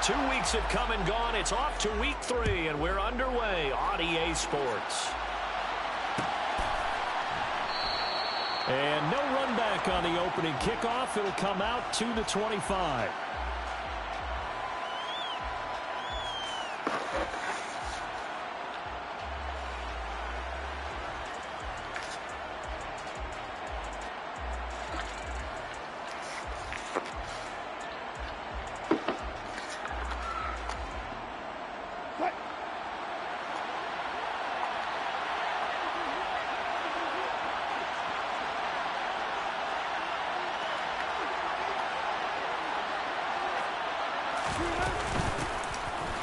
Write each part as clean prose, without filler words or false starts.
2 weeks have come and gone. It's off to week 3, and we're underway on EA Sports. And no run back on the opening kickoff. It'll come out to the 25.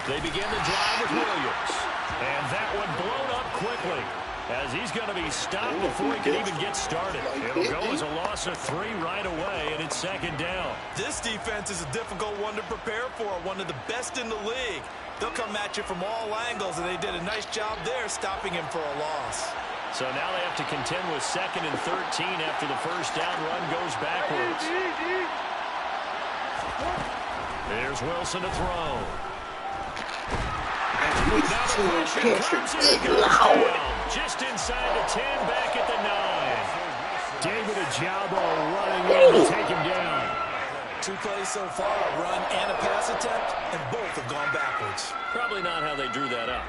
They begin the drive with Williams. And that one blown up quickly as he's going to be stopped before he can even get started. It'll go as a loss of 3 right away, and it's second down. This defense is a difficult one to prepare for, one of the best in the league. They'll come at you from all angles, and they did a nice job there stopping him for a loss. So now they have to contend with 2nd and 13 after the first down run goes backwards. There's Wilson to throw. Now the pressure comes and he goes down. Just inside the 10, back at the 9. David Ojabo running in to take him down. 2 plays so far, a run and a pass attempt, and both have gone backwards. Probably not how they drew that up.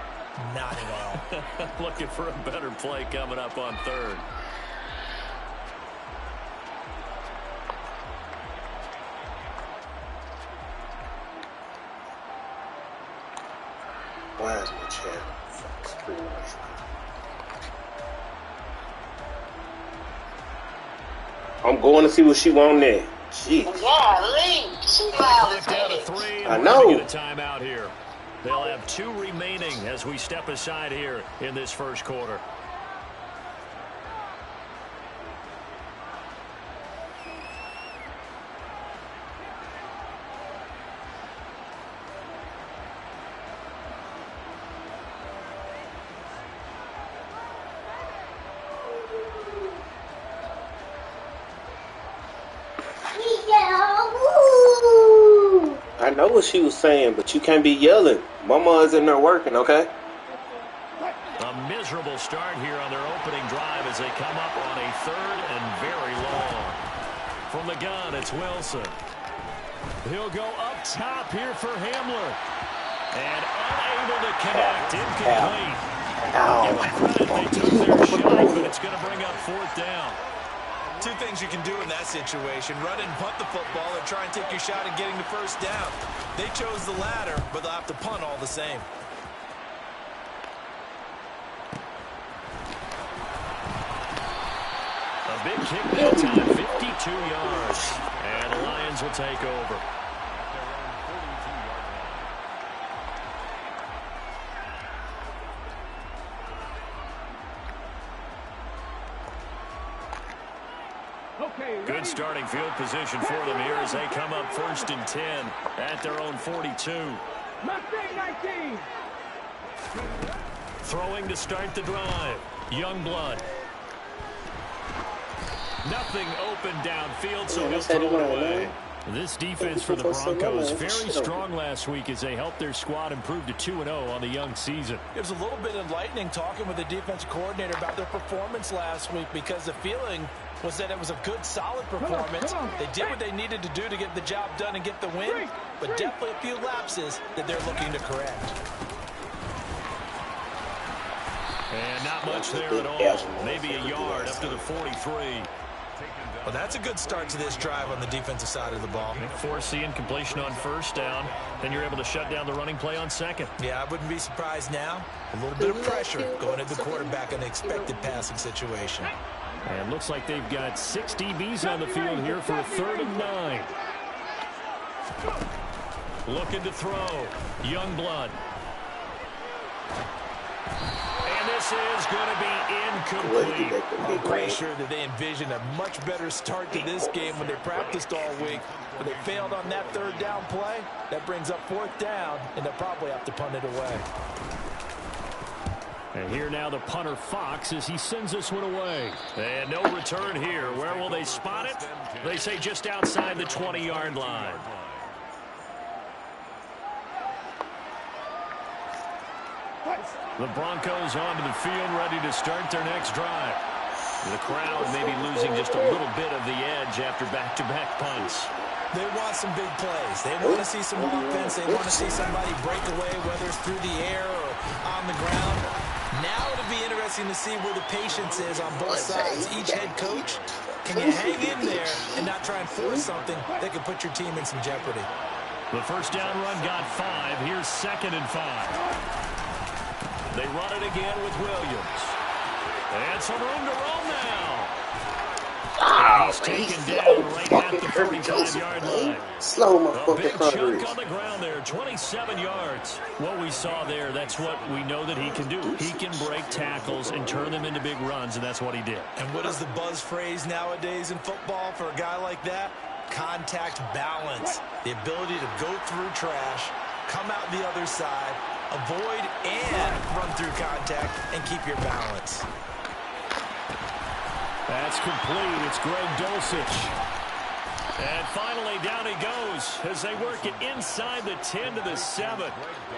Not at all. Looking for a better play coming up on 3rd. Why is my chat? I'm going to see what she want there. Jeez. I know. Get a timeout here. They'll have 2 remaining as we step aside here in this first quarter. I know what she was saying, but you can't be yelling. Mama is in there working, okay? A miserable start here on their opening drive as they come up on a 3rd and very long. From the gun, it's Wilson. He'll go up top here for Hamler. And unable to connect, incomplete. Give them credit, they took their shot, but it's going to bring up 4th down. 2 things you can do in that situation: run and punt the football, or try and take your shot at getting the first down. They chose the latter, but they'll have to punt all the same. A big kick that time, 52 yards. And the Lions will take over. Good starting field position for them here as they come up 1st and 10 at their own 42. Throwing to start the drive. Youngblood. Nothing open downfield, so he'll throw it away. This defense for the Broncos very strong last week as they helped their squad improve to 2-0 on the young season. It was a little bit enlightening talking with the defensive coordinator about their performance last week, because the feeling was that it was a good, solid performance. They did what they needed to do to get the job done and get the win, but definitely a few lapses that they're looking to correct. And not much there at all. Maybe a yard up to the 43. Well, that's a good start to this drive on the defensive side of the ball. Force the incompletion on 1st down. Then you're able to shut down the running play on 2nd. Yeah, I wouldn't be surprised now. A little bit of pressure going at the quarterback in the expected passing situation. And looks like they've got 6 DBs on the field here for a 3rd and 9. Looking to throw. Youngblood. And this is going to be incomplete. I'm pretty sure that they envisioned a much better start to this game when they practiced all week. But they failed on that 3rd down play. That brings up 4th down, and they'll probably have to punt it away. And here now the punter Fox as he sends this one away. And no return here. Where will they spot it? They say just outside the 20-yard line. The Broncos onto the field, ready to start their next drive. The crowd may be losing just a little bit of the edge after back-to-back punts. They want some big plays. They want to see some offense. They want to see somebody break away, whether it's through the air or on the ground. Now it'll be interesting to see where the patience is on both sides. Each head coach, can you hang in there and not try and force something that could put your team in some jeopardy? The first down run got 5. Here's 2nd and 5. They run it again with Williams. And some room to roam now. Oh, he's taken down right at the 35-yard line. Slow my A fucking big progress. chunk on the ground there, 27 yards. What we saw there, that's what we know that he can do. He can break tackles and turn them into big runs, and that's what he did. And what is the buzz phrase nowadays in football for a guy like that? Contact balance. The ability to go through trash, come out the other side, avoid and run through contact, and keep your balance. That's complete. It's Greg Dulcich. And finally, down he goes as they work it inside the 10 to the 7.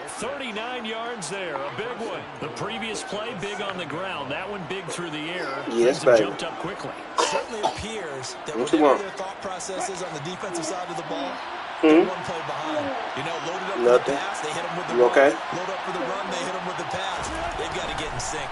39 yards there, a big one. The previous play, big on the ground. That one big through the air. Yes, Things have baby. jumped up quickly. Certainly appears that What you whatever want? their thought process is on the defensive side of the ball, Hmm? they're one play behind. You know, loaded up for the Nothing. pass, they hit them with the You run. okay? Load up for the run, they hit them with the pass. They've got to get in sync.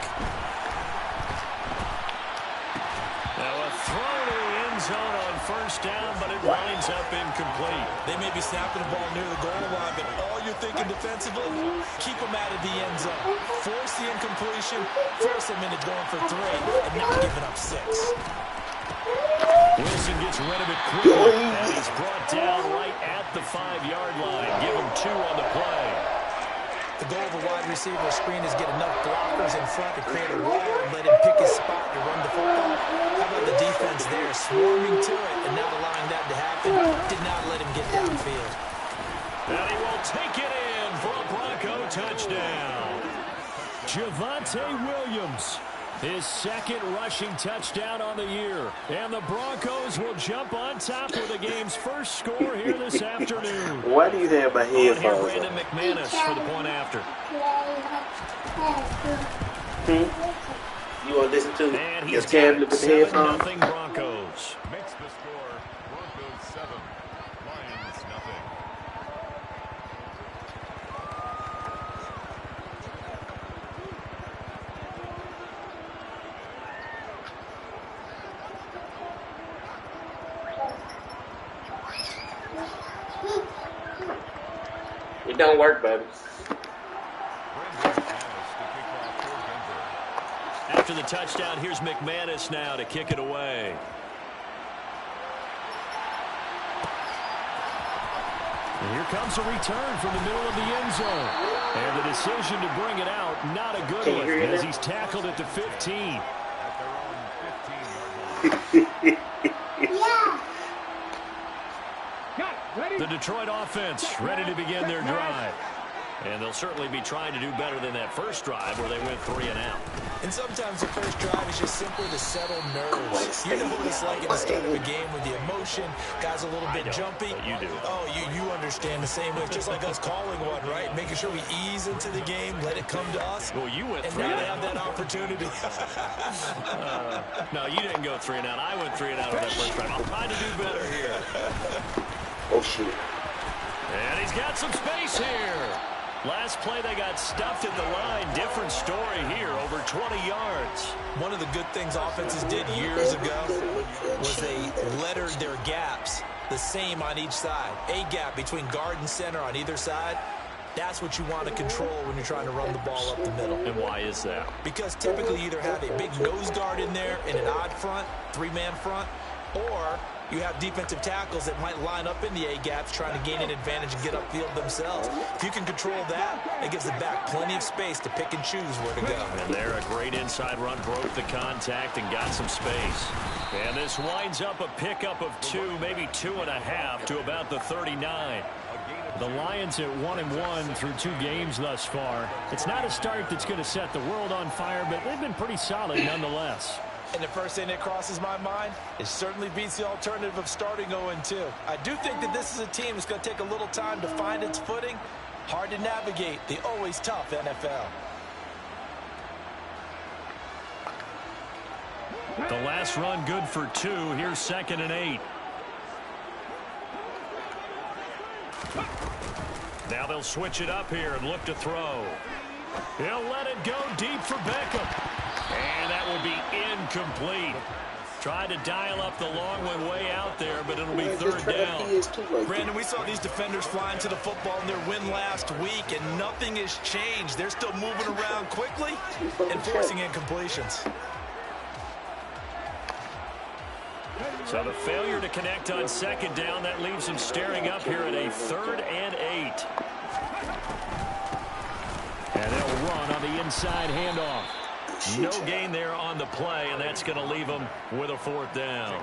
Now a throw to the end zone on first down, but it winds up incomplete. They may be snapping the ball near the goal line, but all you're thinking defensively, keep them out of the end zone. Force the incompletion, force them into going for 3, and not giving up 6. Wilson gets rid of it quickly, and he's brought down right at the 5-yard line. Give him 2 on the play. The goal of a wide receiver screen is get enough blockers in front to create a wall and let him pick his spot to run the football. How about the defense there, swarming to it and not allowing that to happen? Did not let him get downfield. And he will take it in for a Bronco touchdown. Javonte Williams, his 2nd rushing touchdown on the year. And the Broncos will jump on top with the game's first score here this afternoon. Why do you have my On here, headphones Brandon on? McManus for the point after. You want to listen to And your he's tablet got with the 7-0 headphones? Broncos. Makes the score Broncos 7, Lions nothing. It don't work, baby. After the touchdown, here's McManus now to kick it away. And here comes a return from the middle of the end zone. And the decision to bring it out, not a good Can you one, hear as that? he's tackled at the 15. The Detroit offense ready to begin their drive. And they'll certainly be trying to do better than that first drive where they went 3 and out. And sometimes the first drive is just simply to settle nerves. You know what it's like at the start of a game with the emotion, guys a little bit jumpy. But you do. Oh, you understand the same way. It's just like us calling one, right? Making sure we ease into the game, let it come to us. Well, you went And 3 now and they have out. that opportunity. No, you didn't go 3 and out. I went 3 and out on that first drive. I'm trying to do better here. Oh, shit. And he's got some space here. Last play, they got stuffed at the line. Different story here, over 20 yards. One of the good things offenses did years ago was they lettered their gaps the same on each side. A gap between guard and center on either side. That's what you want to control when you're trying to run the ball up the middle. And why is that? Because typically you either have a big nose guard in there in an odd front, 3-man front, or you have defensive tackles that might line up in the A-gaps trying to gain an advantage and get upfield themselves. If you can control that, it gives the back plenty of space to pick and choose where to go. And there, a great inside run, broke the contact and got some space. And this winds up a pickup of 2, maybe 2.5 to about the 39. The Lions at 1-1 through 2 games thus far. It's not a start that's going to set the world on fire, but they've been pretty solid nonetheless. And the first thing that crosses my mind, it certainly beats the alternative of starting 0-2. I do think that this is a team that's going to take a little time to find its footing. Hard to navigate the always tough NFL. The last run good for 2. Here's 2nd and 8. Now they'll switch it up here and look to throw. He'll let it go deep for Beckham. And that will be incomplete. Tried to dial up the long one way out there, but it'll be 3rd down. Brandon, we saw these defenders flying to the football in their win last week, and nothing has changed. They're still moving around quickly and forcing incompletions. So the failure to connect on 2nd down, that leaves them staring up here at a 3rd and 8. And they'll run on the inside handoff. No gain there on the play, and that's going to leave them with a 4th down.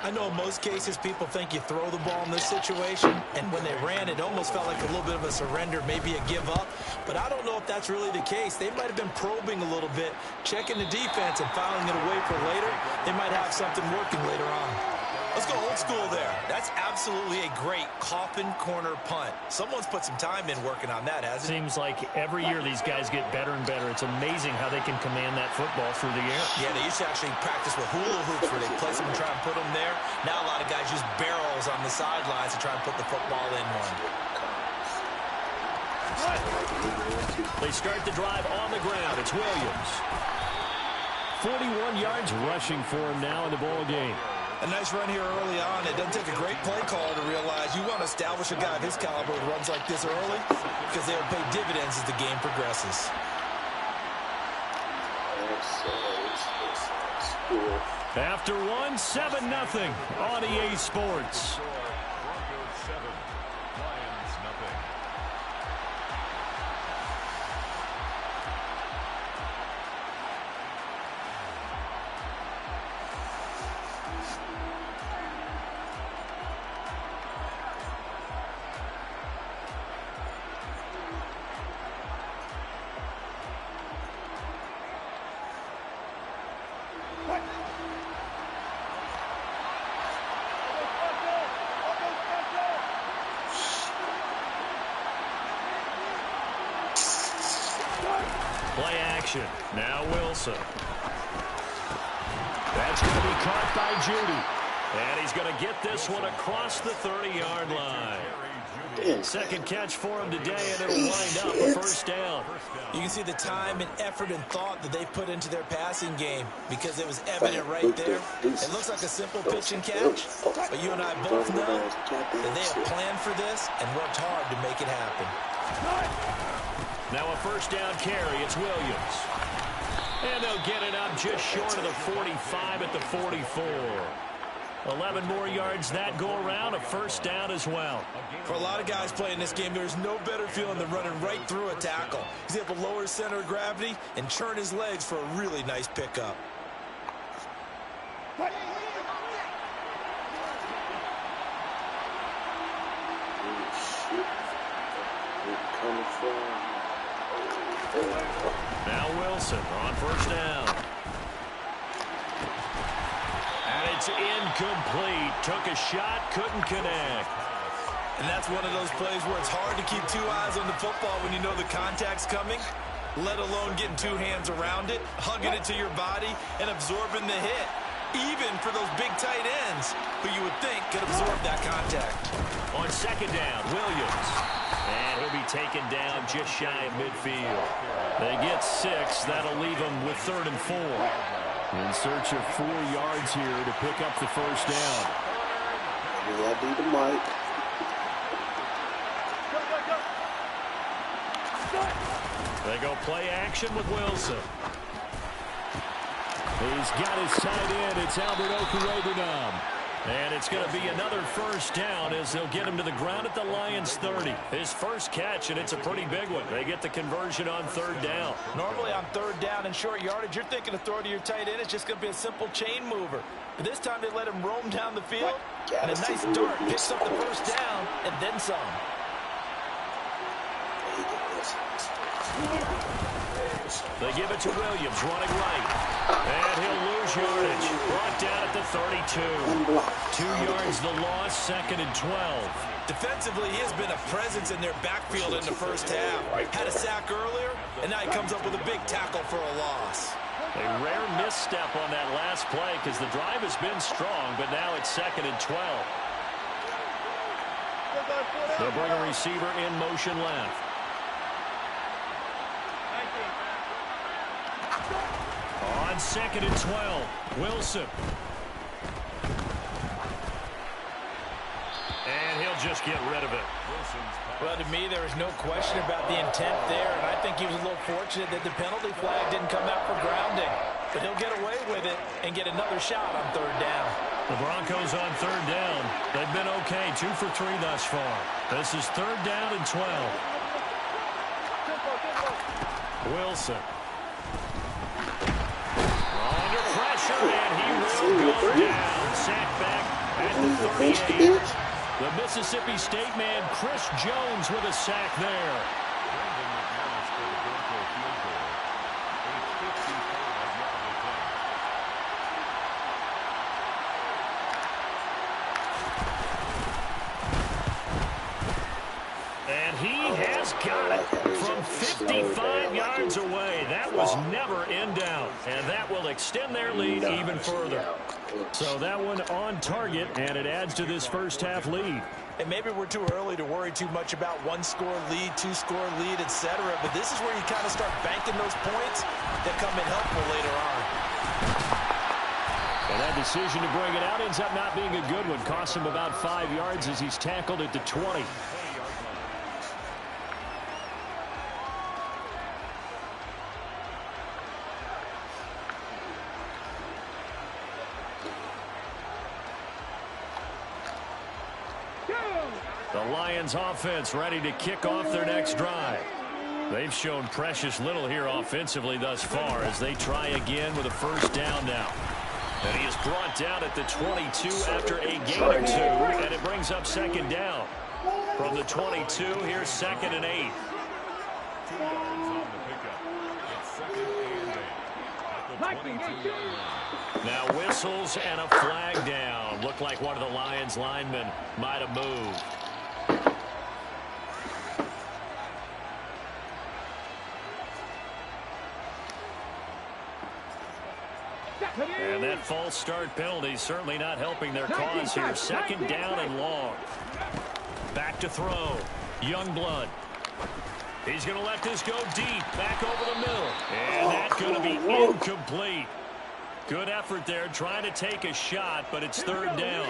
I know in most cases people think you throw the ball in this situation, and when they ran, it almost felt like a little bit of a surrender, maybe a give up. But I don't know if that's really the case. They might have been probing a little bit, checking the defense and filing it away for later. They might have something working later on. Let's go old school there. That's absolutely a great coffin corner punt. Someone's put some time in working on that, hasn't it? Seems like every year these guys get better and better. It's amazing how they can command that football through the air. Yeah, they used to actually practice with hula hoops where they place them and try and put them there. Now a lot of guys use barrels on the sidelines to try and put the football in one. They start the drive on the ground. It's Williams. 41 yards rushing for him now in the ball game. A nice run here early on. It doesn't take a great play caller to realize you want to establish a guy of his caliber who runs like this early because they'll pay dividends as the game progresses. After 1, 7-0 on EA Sports. Broncos 7, Lions nothing. Play action. Now Wilson. That's going to be caught by Judy. And he's going to get this one across the 30-yard line. Second catch for him today, and it'll wind up a 1st down. You can see the time and effort and thought that they put into their passing game because it was evident right there. It looks like a simple pitch and catch, but you and I both know that they have planned for this and worked hard to make it happen. Now a 1st down carry. It's Williams. And they'll get it up just short of the 45 at the 44. 11 more yards that go around, a 1st down as well. For a lot of guys playing this game, there's no better feeling than running right through a tackle. He's able to lower his center of gravity and churn his legs for a really nice pickup. Now Wilson on 1st down. And it's incomplete. Took a shot, couldn't connect. And that's one of those plays where it's hard to keep 2 eyes on the football when you know the contact's coming, let alone getting 2 hands around it, hugging it to your body, and absorbing the hit. Even for those big tight ends who you would think could absorb that contact. On 2nd down, Williams. And he'll be taken down just shy of midfield. They get 6. That'll leave them with 3rd and 4. In search of 4 yards here to pick up the 1st down. Yeah, I do the mic. They go play action with Wilson. He's got his tight end. It's Albert Okurobenam. And it's going to be another 1st down as they'll get him to the ground at the Lions 30. His first catch, and it's a pretty big one. They get the conversion on 3rd down. Normally on 3rd down and short yardage, you're thinking of throw to your tight end. It's just going to be a simple chain mover. But this time they let him roam down the field. And a nice dart picks up the 1st down and then some. They give it to Williams, running right. And he'll lose yardage. Brought down at the 32. 2 yards the loss, 2nd and 12. Defensively, he has been a presence in their backfield in the 1st half. Had a sack earlier, and now he comes up with a big tackle for a loss. A rare misstep on that last play because the drive has been strong, but now it's 2nd and 12. They'll bring a receiver in motion left. On 2nd and 12, Wilson. And he'll just get rid of it. Well, to me, there is no question about the intent there, and I think he was a little fortunate that the penalty flag didn't come out for grounding. But he'll get away with it and get another shot on 3rd down. The Broncos on 3rd down. They've been okay, 2 for 3 thus far. This is 3rd down and 12. Wilson. Under pressure, and he will go down. Sacked back at the 38. The Mississippi State man, Chris Jones, with a sack there. And he has got it from 55 yards away. That was never in doubt. And that will extend their lead even further. So that one on target, and it adds to this first half lead. And maybe we're too early to worry too much about 1-score lead, 2-score lead, etc. But this is where you kind of start banking those points that come in helpful later on. And that decision to bring it out ends up not being a good one. Costs him about 5 yards as he's tackled at the 20. The Lions offense ready to kick off their next drive. They've shown precious little here offensively thus far as they try again with a 1st down now. And he is brought down at the 22 after a gain of 2, and it brings up 2nd down. From the 22, here's 2nd and 8. 2 yards on the pickup. It's 2nd and 8 at the 22-yard line. Now whistles and a flag down. Looked like one of the Lions linemen might have moved. And that false start penalty certainly not helping their cause here. 2nd down and long. Back to throw. Youngblood. He's going to let this go deep. Back over the middle. And that's going to be incomplete. Good effort there trying to take a shot, but it's 3rd down.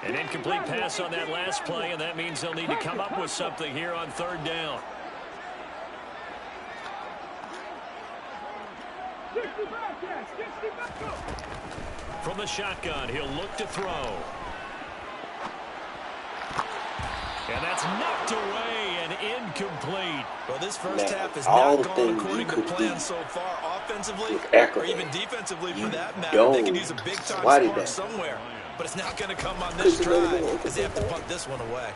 An incomplete pass on that last play, and that means they'll need to come up with something here on 3rd down. From the shotgun, he'll look to throw. And that's knocked away and incomplete. Well, this first half has not gone according to plan so far, offensively or even defensively for that matter. They could use a big-time spark somewhere, but it's not going to come on this drive because they have to punt this one away.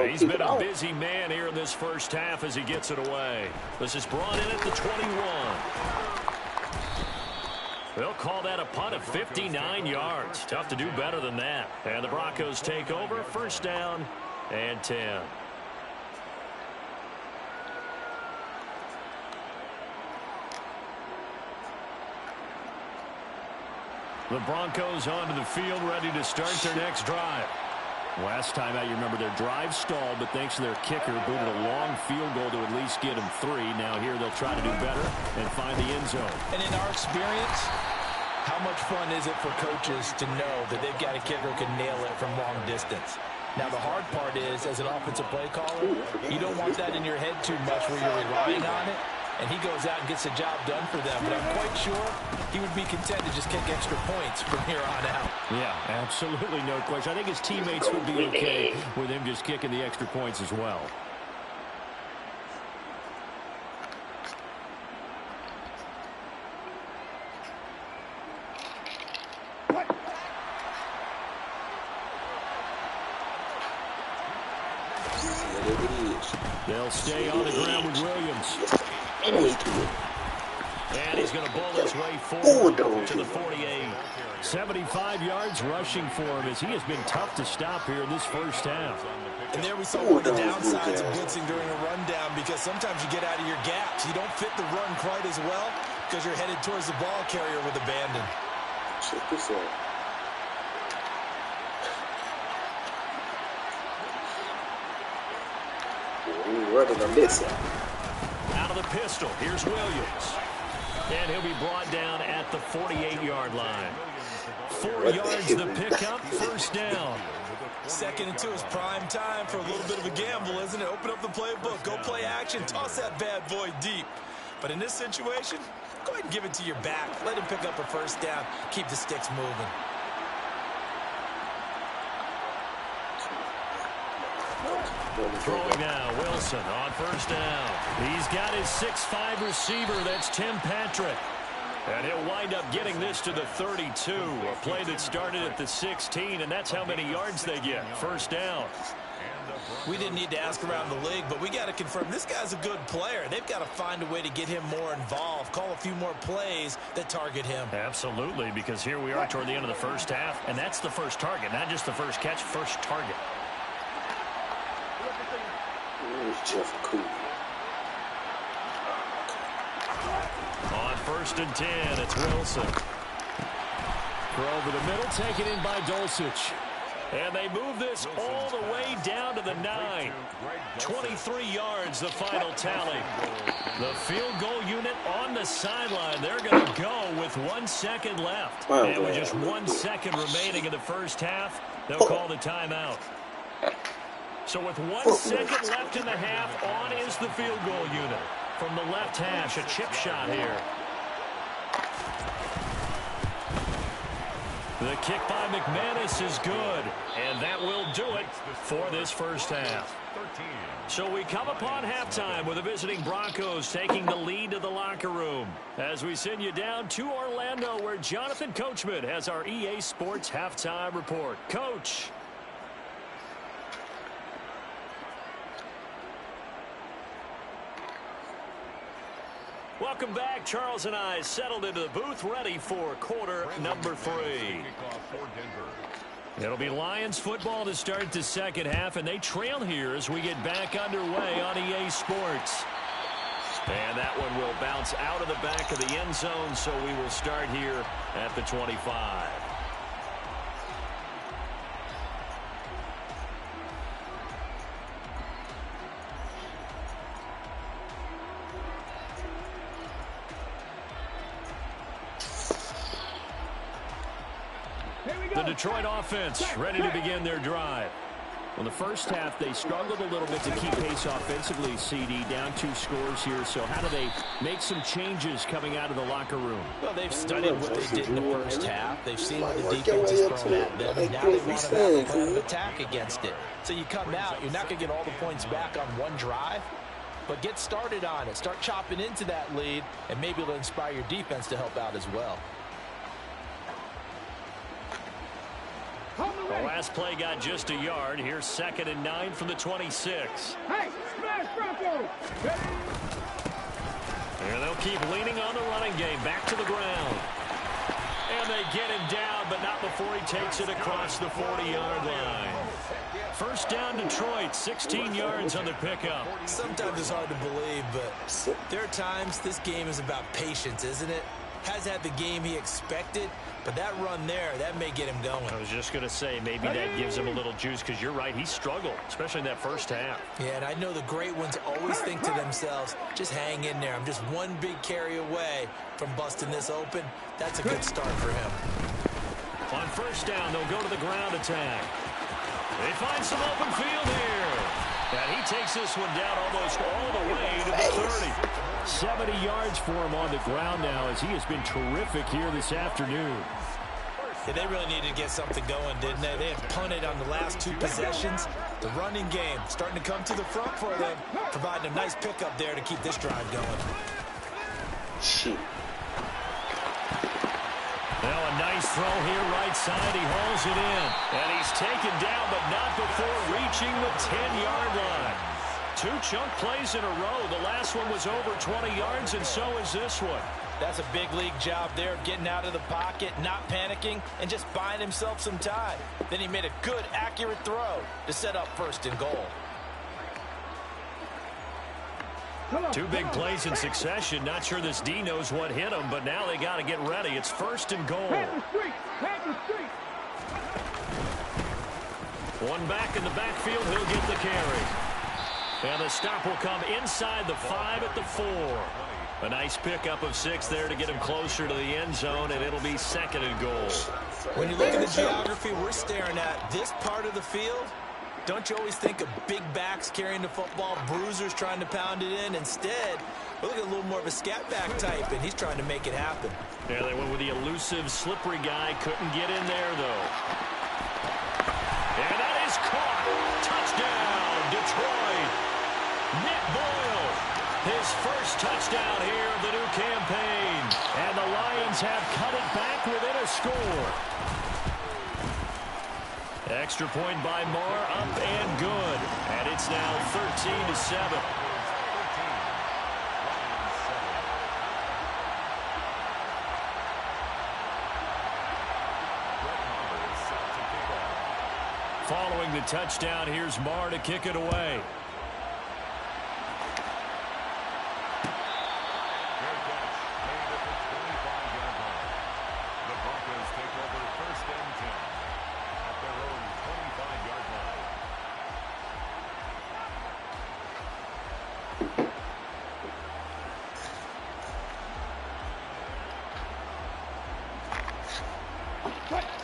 He's been a busy man here in this first half as he gets it away. This is brought in at the 21. They'll call that a punt of 59 yards. Tough to do better than that. And the Broncos take over. 1st down and 10. The Broncos onto the field, ready to start their next drive. Last time out, you remember their drive stalled, but thanks to their kicker, booted a long field goal to at least get them 3. Now here they'll try to do better and find the end zone. And in our experience, how much fun is it for coaches to know that they've got a kicker who can nail it from long distance? Now, the hard part is, as an offensive play caller, you don't want that in your head too much where you're relying on it, and he goes out and gets the job done for them. But I'm quite sure he would be content to just kick extra points from here on out. Yeah, absolutely no question. I think his teammates would be okay with him just kicking the extra points as well. They'll stay on the ground with Williams. And he's going to bowl his way forward to the 48. 75 yards rushing for him as he has been tough to stop here in this first half. And there we saw one of the downsides of blitzing during a rundown because sometimes you get out of your gaps. You don't fit the run quite as well, Because you're headed towards the ball carrier with abandon. Check this out. We're running on this side. Out of the pistol, here's Williams. And he'll be brought down at the 48-yard line. 4 yards the pickup, first down. 2nd and 2 is prime time for a little bit of a gamble, isn't it? Open up the playbook, go play action, toss that bad boy deep. But in this situation, go ahead and give it to your back. Let him pick up a first down. Keep the sticks moving. Throwing now, Wilson on first down. He's got his 6'5" receiver. That's Tim Patrick. And he'll wind up getting this to the 32. A play that started at the 16, and that's how many yards they get. First down. We didn't need to ask around the league, but we got to confirm this guy's a good player. They've got to find a way to get him more involved, call a few more plays that target him. Absolutely, because here we are toward the end of the first half, and that's the first target, not just the first catch, first target. Jeff Cool. On 1st and 10, it's Wilson. Throw over the middle, taken in by Dulcich. And they move this all the way down to the 9. 23 yards, the final tally. The field goal unit on the sideline. They're going to go with 1 second left. And with just 1 second remaining in the first half, they'll call the timeout. So with 1 second left in the half, on is the field goal unit. From the left hash, a chip shot here. The kick by McManus is good, and that will do it for this first half. So we come upon halftime with the visiting Broncos taking the lead to the locker room as we send you down to Orlando, where Jonathan Coachman has our EA Sports halftime report. Coach. Welcome back. Charles and I settled into the booth, ready for quarter number 3. It'll be Lions football to start the second half, and they trail here as we get back underway on EA Sports. And that one will bounce out of the back of the end zone, so we will start here at the 25. The Detroit offense ready to begin their drive. Well, the first half, they struggled a little bit to keep pace offensively, CD, down 2 scores here. So how do they make some changes coming out of the locker room? Well, they've studied what they did in the first half. They've seen what the defense is throwing at them, and now they want to have a plan of attack against it. So you come out, you're not going to get all the points back on one drive, but get started on it. Start chopping into that lead, and maybe it'll inspire your defense to help out as well. The last play got just a yard. Here's 2nd and 9 from the 26. Hey, smash Bronco! And they'll keep leaning on the running game. Back to the ground. And they get him down, but not before he takes it across the 40-yard line. First down, Detroit, 16 yards on the pickup. Sometimes it's hard to believe, but there are times this game is about patience, isn't it? Has had the game he expected, but that run there, that may get him going. I was just going to say, maybe that gives him a little juice, because you're right, he struggled, especially in that first half. Yeah, and I know the great ones always think to themselves, just hang in there. I'm just one big carry away from busting this open. That's a good start for him. On first down, they'll go to the ground attack. They find some open field here. And he takes this one down almost all the way to the 30. 70 yards for him on the ground now, as he has been terrific here this afternoon. Yeah, they really needed to get something going, didn't they? They had punted on the last 2 possessions. The running game starting to come to the front for them, providing a nice pickup there to keep this drive going. Shoot. Now a nice throw here right side. He hauls it in. And he's taken down, but not before reaching the 10-yard line. 2 chunk plays in a row. The last one was over 20 yards, and so is this one. That's a big league job there of getting out of the pocket, not panicking, and just buying himself some time. Then he made a good, accurate throw to set up 1st and goal. Two big plays in succession. Not sure this D knows what hit him, but now they got to get ready. It's first and goal. One back in the backfield. He'll get the carry. And the stop will come inside the 5 at the 4. A nice pickup of 6 there to get him closer to the end zone, and it'll be second and goal. When you look at the geography we're staring at, this part of the field, don't you always think of big backs carrying the football, bruisers trying to pound it in? Instead, we look at a little more of a scat back type, and he's trying to make it happen. Yeah, they went with the elusive, slippery guy. Couldn't get in there, though. And that is caught. Touchdown, Detroit. Nick Boyle, his first touchdown here of the new campaign. And the Lions have cut it back within a score. Extra point by Marr, up and good. And it's now 13-7. Following the touchdown, here's Marr to kick it away. The Broncos take over first and 10 at their own 25-yard line.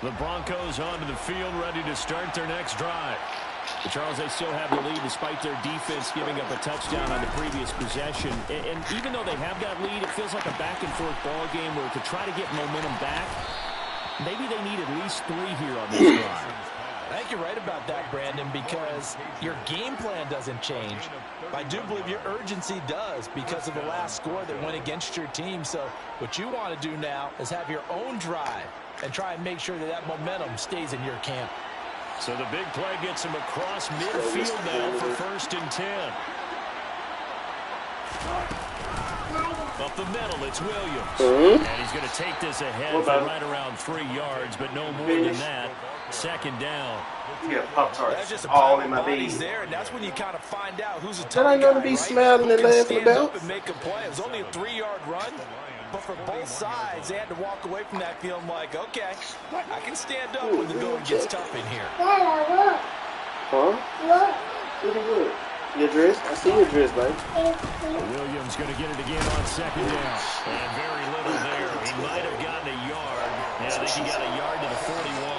The Broncos onto the field, ready to start their next drive. But Charles, they still have the lead despite their defense giving up a touchdown on the previous possession. And even though they have that lead, it feels like a back-and-forth ball game where to try to get momentum back, maybe they need at least 3 here on this drive. I think you're right about that, Brandon, because your game plan doesn't change. I do believe your urgency does because of the last score that went against your team. So what you want to do now is have your own drive and try and make sure that that momentum stays in your camp. So the big play gets him across midfield now for first and 10. Up the middle, it's Williams. And he's going to take this ahead for right around 3 yards, but no more than that. Second down. Yeah, Pop-Tarts. That's just a all pile in of my bodies bed. there, and that's when you kind of find out who's a tough That ain't gonna guy, be right? smiling Who and can laughing stand about. up and make a play. It was only a 3-yard run, but for both sides, they had to walk away from that feeling like, okay, I can stand up when the going gets tough in here. Huh? What are you? Your dress? I see your dress, babe. Williams going to get it again on second down. And very little there. He might have gotten a yard. Yeah, I think he got a yard to the 41.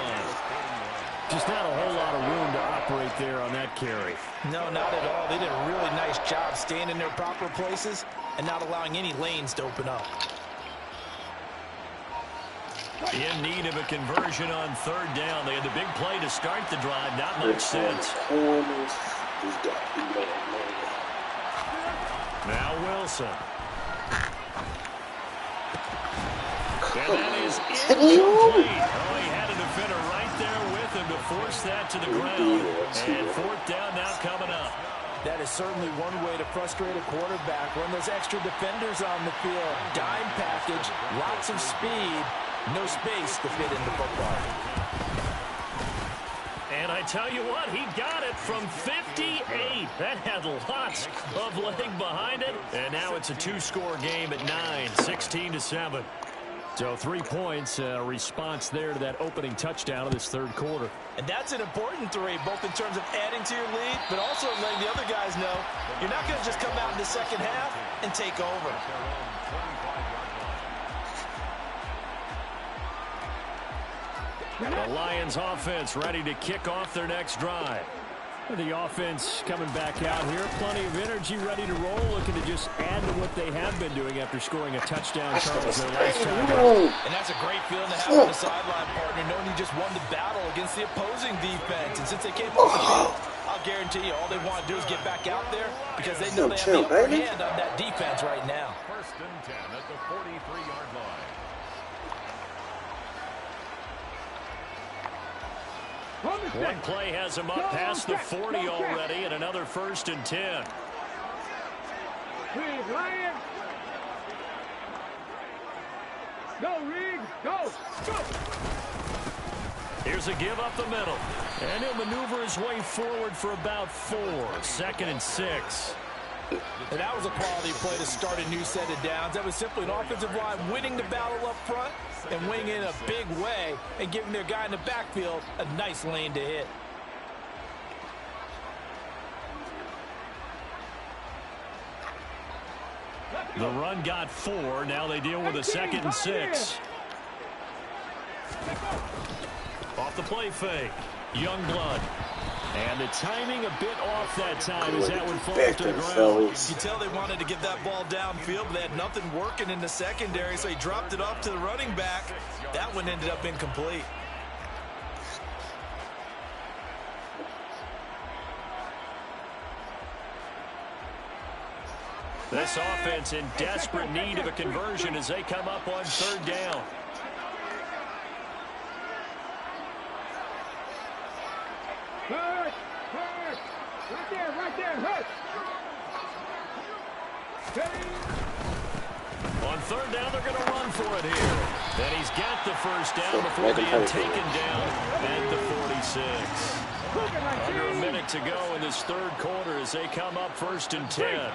Just not a whole lot of room to operate there on that carry. No, not at all. They did a really nice job staying in their proper places and not allowing any lanes to open up. In need of a conversion on third down. They had the big play to start the drive. Not much sense. Now Wilson. And that is incomplete. Oh, he had a defender right there with him to force that to the ground. And fourth down now coming up. That is certainly one way to frustrate a quarterback. Run those extra defenders on the field. Dime package, lots of speed, no space to fit in the football. And I tell you what, he got it from 58. That had lots of leg behind it. And now it's a 2-score game at 9, 16-7. So 3 points, response there to that opening touchdown of this third quarter. And that's an important 3, both in terms of adding to your lead, but also letting the other guys know you're not going to just come out in the second half and take over. The Lions offense ready to kick off their next drive. The offense coming back out here. Plenty of energy, ready to roll. Looking to just add to what they have been doing after scoring a touchdown, Charles, their last time. And that's a great feeling to have on the sideline, partner, knowing you just won the battle against the opposing defense. And since they came off the field, I'll guarantee you all they want to do is get back out there because they know they have the upper hand on that defense right now. First and 10 at the 43-yard line. One play has him up past the 40 already, and another first and 10. Please, Lions. Go, Reed. Go. Go. Here's a give up the middle. And he'll maneuver his way forward for about 4. Second and 6. And that was a quality play to start a new set of downs. That was simply an offensive line winning the battle up front and winning in a big way and giving their guy in the backfield a nice lane to hit. The run got 4. Now they deal with a 2nd and 6. Off the play fake. Youngblood. And the timing a bit off that time as that one falls to the ground. You can tell they wanted to get that ball downfield, but they had nothing working in the secondary, so he dropped it off to the running back. That one ended up incomplete. This offense in desperate need of a conversion as they come up on 3rd down. Hurt! Right there, hurt! On 3rd down, they're going to run for it here. And he's got the 1st down before being taken down at the 46. Under a minute to go in this 3rd quarter as they come up 1st and 10.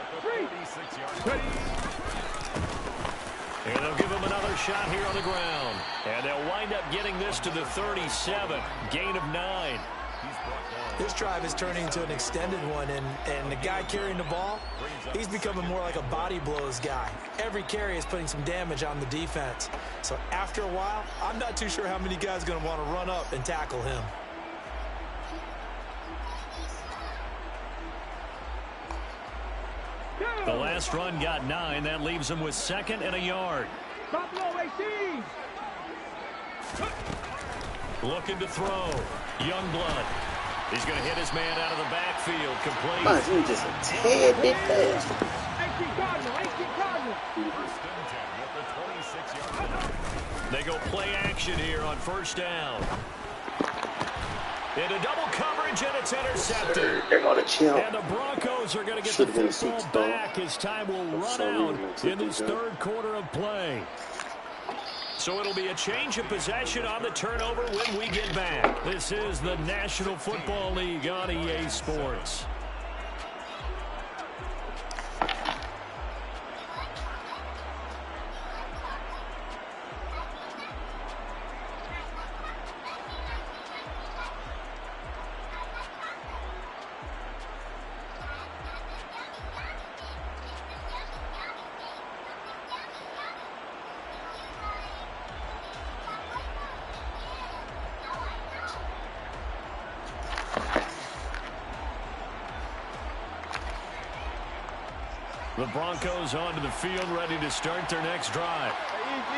And they'll give him another shot here on the ground. And they'll wind up getting this to the 37. Gain of 9. This drive is turning into an extended one, and the guy carrying the ball, he's becoming more like a body blows guy. Every carry is putting some damage on the defense. So after a while, I'm not too sure how many guys are going to want to run up and tackle him. The last run got 9. That leaves them with 2nd and a yard. Looking to throw. Youngblood. He's going to hit his man out of the backfield. Complete. Man, he just a tad bit fast. They go play action here on 1st down. Into double coverage, and it's intercepted. They're going to chill. And the Broncos are going to get the football back as time will run out in this 3rd quarter of play. So it'll be a change of possession on the turnover when we get back. This is the National Football League on EA Sports. The Broncos onto the field, ready to start their next drive.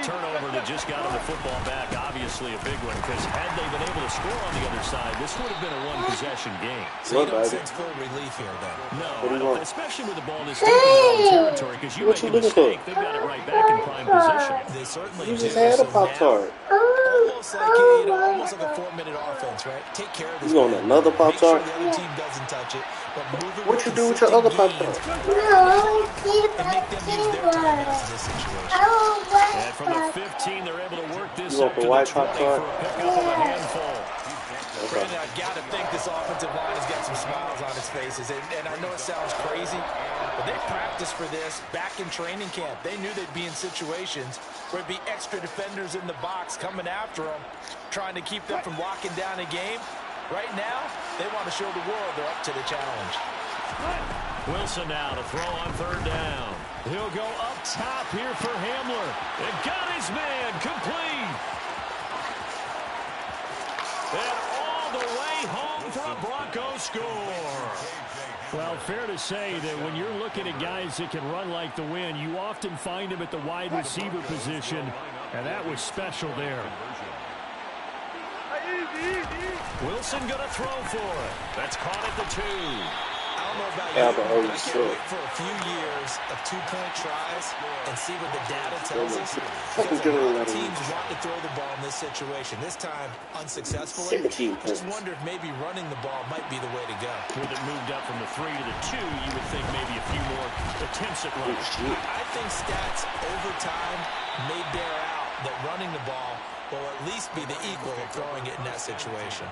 Turnover that just got them the football back, obviously a big one, because had they been able to score on the other side, this would have been a one-possession game. So you don't sense full relief here, then? No, especially with the ball this deep in their own territory, because you make a mistake, they've got it right back in prime position. They certainly You do. just had a Pop-Tart. Almost like, almost like a 4-minute offense, right? Take care of this. You want another Pop-Tart? Make sure the other team doesn't touch it, but move it. What you do with your other Pop-Tart? And make them use their timeouts in this situation. And from the 15, they're able to work this up to the 20 for a pickup of a handful. Brandon, I've got to think this offensive line has got some smiles on its faces. And I know it sounds crazy, but they practiced for this back in training camp. They knew they'd be in situations where it'd be extra defenders in the box coming after them, trying to keep them from locking down a game. Right now, they want to show the world they're up to the challenge. Wilson now to throw on 3rd down. He'll go up top here for Hamler. And got his man complete. And all the way home for a Bronco score. Well, fair to say that when you're looking at guys that can run like the wind, you often find them at the wide receiver position, and that was special there. Wilson going to throw for it. That's caught at the 2. I don't know about you, but I can't wait for a few years of 2-point tries and see what the data tells us. Because a lot of teams want to throw the ball in this situation. This time, unsuccessfully. Just wonder if maybe running the ball might be the way to go. With it moved up from the 3 to the 2, you would think maybe a few more attempts at running. I think stats over time may bear out that running the ball will at least be the equal of throwing it in that situation.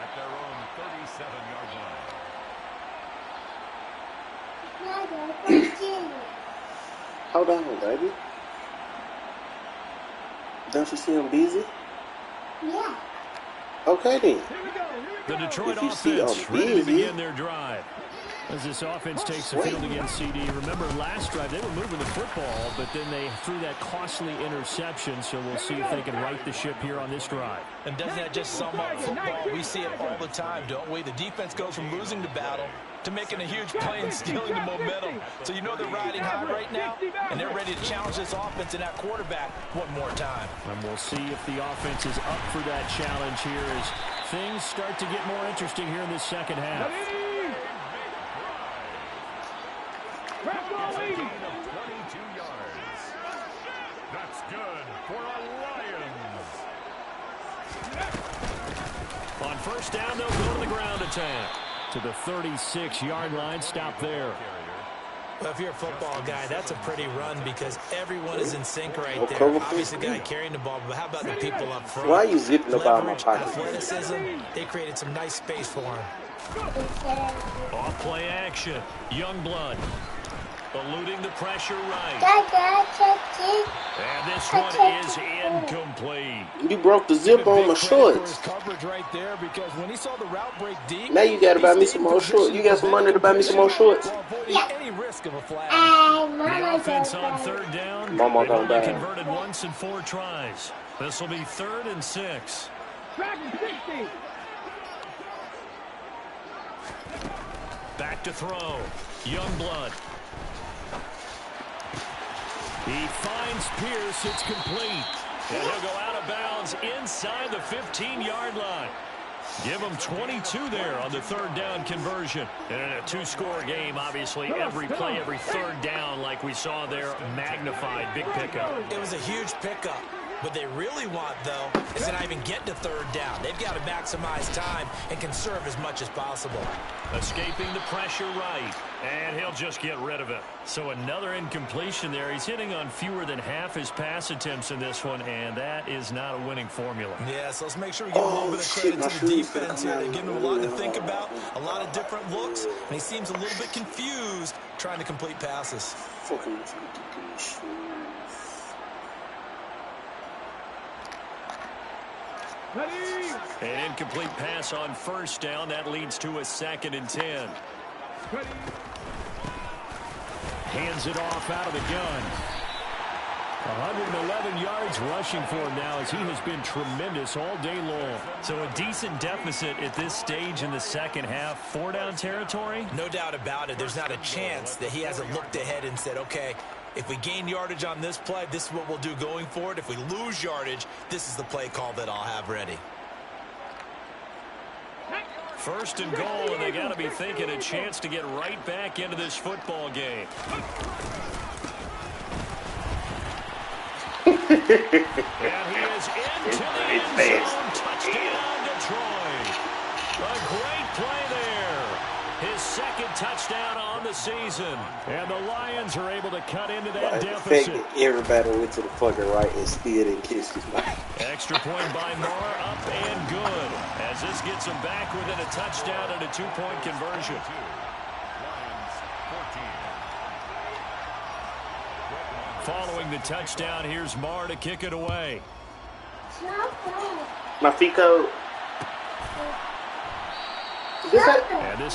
At their own 37-yard line. Hold on, baby. Don't you see him busy? Yeah. Okay then. The Detroit If you see offense I'm ready to busy. begin their drive. As this offense takes the field against CD. Remember last drive, they were moving the football, but then they threw that costly interception, so we'll see if they can right the ship here on this drive. And doesn't that just sum up football? We see it all the time, don't we? The defense goes from losing the battle to making a huge play and stealing the momentum. So you know they're riding high right now, and they're ready to challenge this offense and that quarterback one more time. And we'll see if the offense is up for that challenge here as things start to get more interesting here in this second half. Of 22 yards. That's good for a Lions. On first down, they'll go to the ground attack. To the 36-yard line, stop there. Well, if you're a football guy, that's a pretty run because everyone is in sync right there. Obviously, the guy carrying the ball, but how about the people up front? Why are you zipping up out of my Leverage, pocket? athleticism, they created some nice space for him. Off play action. Youngblood eluding the pressure right. And this one is incomplete. You broke the zip on my shorts. Coverage right there because when he saw the route break deep, Now you gotta buy me some more shorts. You got some money to buy me some more shorts? Any risk of a flag. The offense on third down. Mama They've gonna only die. converted once in 4 tries. This will be 3rd and 6. Back to throw. Youngblood. He finds Pierce. It's complete. And he'll go out of bounds inside the 15-yard line. Give him 22 there on the 3rd down conversion. And in a 2-score game, obviously, every play, every 3rd down, like we saw there, magnified. Big pickup. It was a huge pickup. What they really want, though, is to not even get to 3rd down. They've got to maximize time and conserve as much as possible. Escaping the pressure right. And he'll just get rid of it. So another incompletion there. He's hitting on fewer than half his pass attempts in this one, and that is not a winning formula. Yeah, so let's make sure we give a little bit of credit to the defense here. They've given him a lot to think about, a lot of different looks, and he seems a little bit confused trying to complete passes. An incomplete pass on first down. That leads to a 2nd and 10. Hands it off out of the gun. 111 yards rushing for him now as he has been tremendous all day long. So a decent deficit at this stage in the second half. 4-down territory? No doubt about it. There's not a chance that he hasn't looked ahead and said, okay, if we gain yardage on this play, this is what we'll do going forward. If we lose yardage, this is the play call that I'll have ready. 1st and goal, and they got to be thinking a chance to get right back into this football game. And he is into the end zone. Touchdown, Detroit. A great play there. His 2nd touchdown on the season. And the Lions are able to cut into that deficit. Everybody went to the fucking right and still didn't kiss his mic. Extra point by Moore, up and good. As this gets him back within a touchdown and a 2-point conversion. Lions 14. Following the touchdown, here's Moore to kick it away. My feet cold.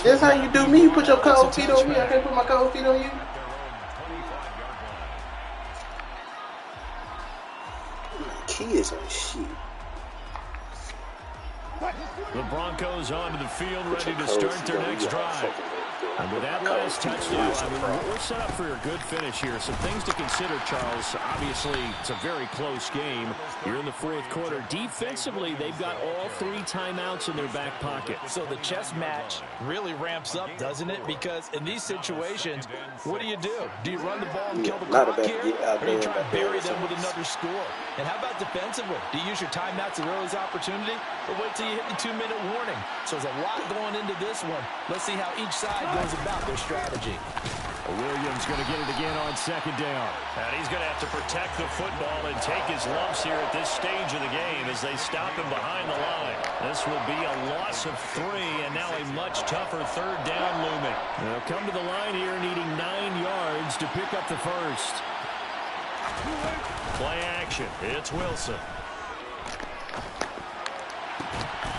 This how you do me? You put your cold feet on me. I can't put my cold feet on you. Kids are shit. The Broncos onto the field, ready to start their next drive. And with that last touchdown, I mean, we're set up for a good finish here. Some things to consider, Charles. Obviously, it's a very close game. You're in the 4th quarter. Defensively, they've got all 3 timeouts in their back pocket. So the chess match really ramps up, doesn't it? Because in these situations, what do? Do you run the ball and kill the clock here? Or do you try and bury them with another score? And how about defensively? Do you use your timeouts at early's opportunity? Or wait till you hit the 2-minute warning? So there's a lot going into this one. Let's see how each side goes about their strategy. Williams going to get it again on second down. And he's going to have to protect the football and take his lumps here at this stage of the game as they stop him behind the line. This will be a loss of 3, and now a much tougher third down looming. They'll come to the line here needing 9 yards to pick up the first. Play action. It's Wilson.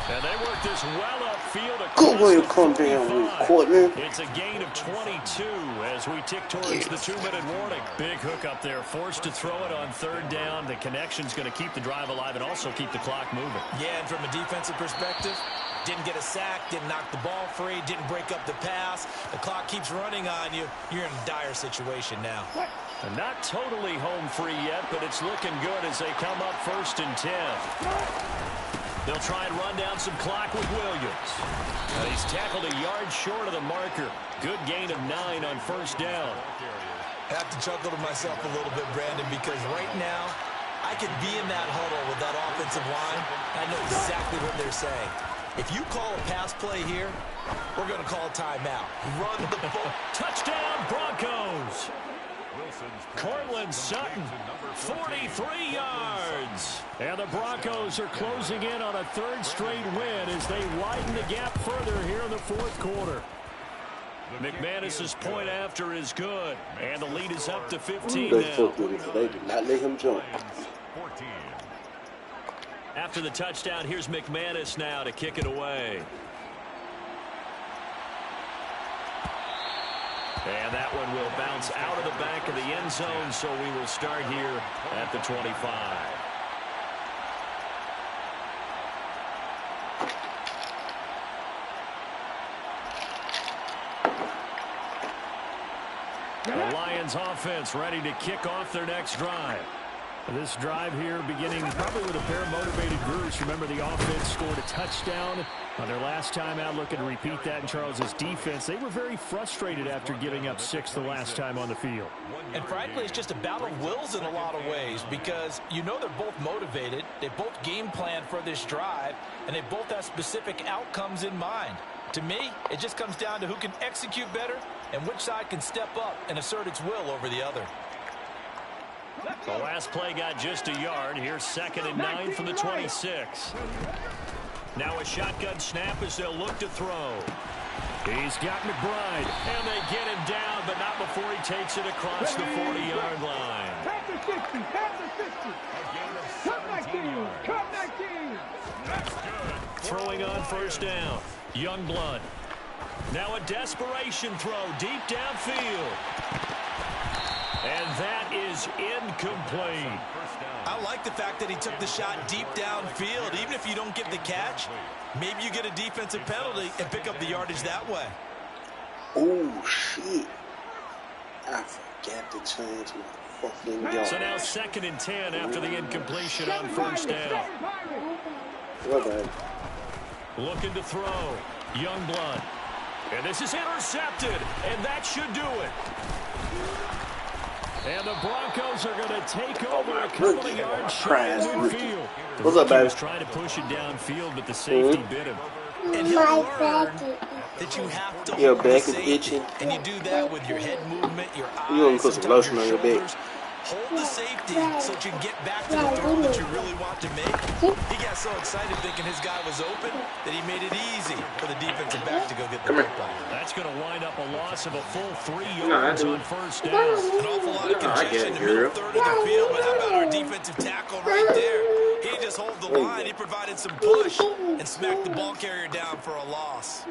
And they work this well upfield. Good way to come down with Courtney. It's a gain of 22 as we tick towards the 2-minute warning. Big hook up there, forced to throw it on third down. The connection's going to keep the drive alive and also keep the clock moving. Yeah, and from a defensive perspective, didn't get a sack, didn't knock the ball free, didn't break up the pass. The clock keeps running on you. You're in a dire situation now. And not totally home free yet, but it's looking good as they come up 1st and 10. They'll try and run down some clock with Williams. He's tackled a yard short of the marker. Good gain of 9 on 1st down. I have to chuckle to myself a little bit, Brandon, because right now I could be in that huddle with that offensive line. I know exactly what they're saying. If you call a pass play here, we're going to call a timeout. Run the ball. Touchdown, Broncos. Cortland Sutton, 43 yards. And the Broncos are closing in on a 3rd straight win as they widen the gap further here in the 4th quarter. McManus's point after is good, and the lead is up to 15 They now. They did not let him jump. After the touchdown, here's McManus now to kick it away. And that one will bounce out of the back of the end zone, so we will start here at the 25. The Lions offense ready to kick off their next drive. This drive here beginning probably with a pair of motivated groups. Remember, the offense scored a touchdown on their last time out. Looking to repeat that in Charles's defense. They were very frustrated after giving up 6 the last time on the field. And frankly, it's just a battle of wills in a lot of ways because you know they're both motivated. They both game plan for this drive, and they both have specific outcomes in mind. To me, it just comes down to who can execute better and which side can step up and assert its will over the other. The last play got just a yard. Here's 2nd and 9 from the 26. Now a shotgun snap as they'll look to throw. He's got McBride, and they get him down, but not before he takes it across the 40-yard line. Tap the 60, tap the 60. Cut 19, cut 19. That's good. Throwing on 1st down. Youngblood. Now a desperation throw deep downfield. And that is incomplete. I like the fact that he took the shot deep downfield. Even if you don't get the catch, maybe you get a defensive penalty and pick up the yardage that way. Oh, shit. I forgot to change my fucking yard. So now 2nd and 10 after the incompletion on 1st down. Well done. Looking to throw. Youngblood. And this is intercepted. And that should do it. And the Broncos are going to take over a couple of yards shy of midfield. What's up, baby? He was trying to push it downfield, but the safety bit him. And he'll learn that you have to Your hold the back is safety. itching. And you do that with your head movement, your eyes, You gonna put some sometimes lotion on your back. shoulders. Hold the safety so that you can get back to the throw that you really want to make. He got so excited thinking his guy was open that he made it easy for the defensive back to go get the football. That's going to wind up a loss of a full 3 yards on 1st down. An awful lot of congestion in the middle third of the field, but how about our defensive tackle right there? He didn't just hold the line, he provided some push and smacked the ball carrier down for a loss.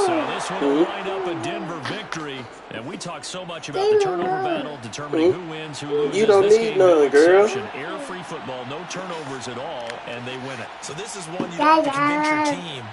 So this one will wind up a Denver victory. And we talk so much about the turnover battle, determining who wins, who loses. You don't This need game, no none, girl. exception. Air-free football, no turnovers at all, and they win it. So this is one you don't have to convince your team